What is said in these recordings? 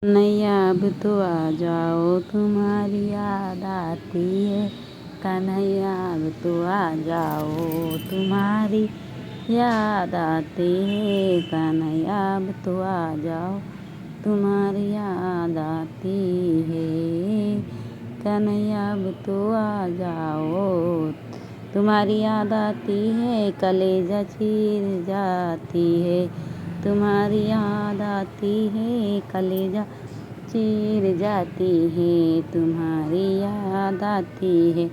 कन्हैया अब तो आ जाओ तुम्हारी याद आती है। कन्हैया अब तो आ जाओ तुम्हारी याद आती है। कन्हैया अब तो आ जाओ तुम्हारी याद आती है। कन्हैया अब तो आ जाओ तुम्हारी याद आती है। कलेजा चीर जाती है तुम्हारी याद आती है। कलेजा चीर जाती है तुम्हारी याद आती है।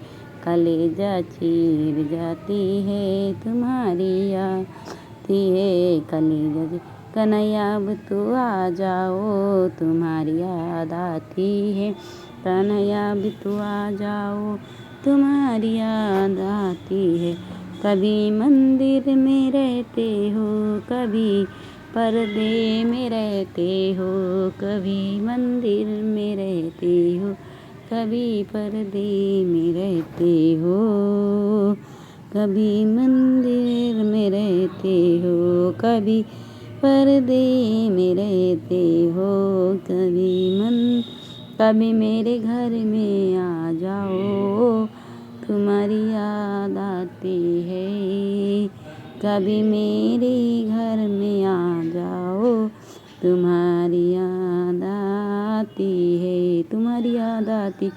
कलेजा चीर जाती है तुम्हारी याद आती है। कलेजा कन्हैया अब तो आ जाओ तुम्हारी याद आती है। कन्हैया अब तो आ जाओ तुम्हारी याद आती है। कभी मंदिर में रहते हो कभी पर्दे में रहते हो। कभी मंदिर में रहते हो कभी पर्दे में रहते हो। कभी मंदिर में रहते हो कभी पर्दे में रहते हो। कभी मेरे घर में आ जाओ तुम्हारी याद आती है। कभी मेरे घर में आ जाओ तुम्हारी याद आती है। तुम्हारी याद आती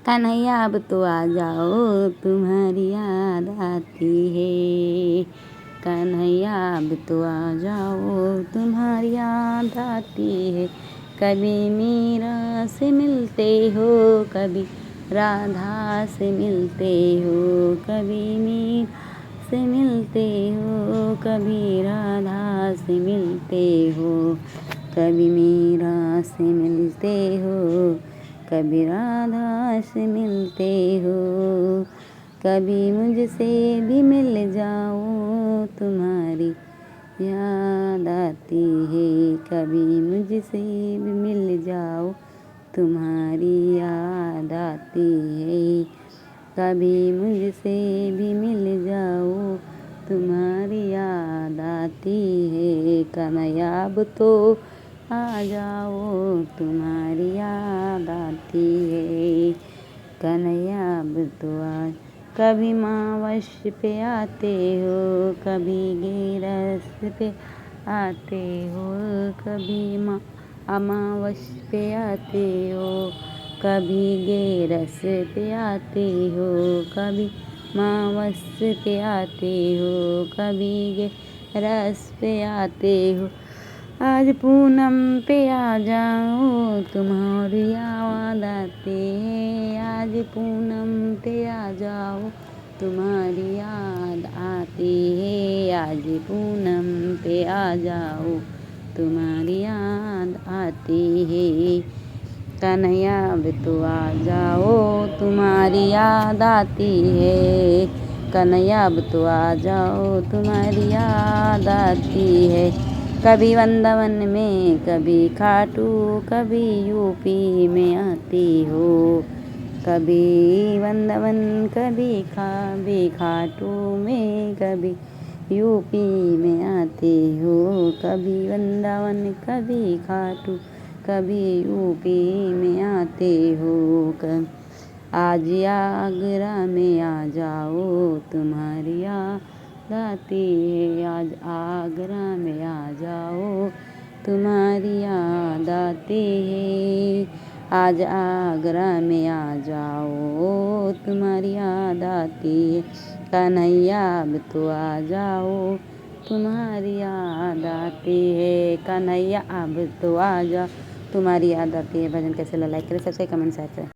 कन्हैया अब तो आ जाओ तुम्हारी याद आती है। कन्हैया अब तो आ जाओ तुम्हारी याद आती है। कभी मीरा से मिलते हो कभी राधा से मिलते हो। कभी मीरा से मिलते हो कभी राधा से मिलते हो। कभी मीरा से मिलते हो कभी राधा से मिलते हो। कभी मुझसे भी मिल जाओ तुम्हारी याद आती है। कभी मुझसे भी मिल जाओ तुम्हारी याद आती है। कभी मुझसे भी मिल जाओ तुम्हारी याद आती है। कन्हैया अब तो आ जाओ तुम्हारी याद आती है। कन्हैया अब तो आ कभी मावश पे आते हो कभी गिरस पे आते हो। कभी अमावस पे आते हो कभी गेरस पे आते हो। कभी मावस पे आते हो कभी गेरस पे आते हो। आज पूनम पे आ जाओ तुम्हारी याद आती है। आज पूनम पे आ जाओ तुम्हारी याद आती है। आज पूनम पे आ जाओ तुम्हारी याद आती है। कन्हैया अब तो आ जाओ तुम्हारी याद आती है। कन्हैया अब तो आ जाओ तुम्हारी याद आती है। कभी वृंदावन में कभी खाटू कभी यूपी में आती हो। कभी वृंदावन कभी खाटू में कभी यूपी में आते हो। कभी वृंदावन कभी खाटू कभी यूपी में आते हो। आज आगरा में आ जाओ तुम्हारी याद आती है। आज आगरा में आ जाओ तुम्हारी याद आती है। आज आगरा में आ जाओ तुम्हारी याद आती है। कन्हैया अब तो आ जाओ तुम्हारी याद आती है। कन्हैया अब तो आ जाओ तुम्हारी याद आती है। भजन कैसे लाइक करें, सब्सक्राइब, कमेंट, शेयर करें।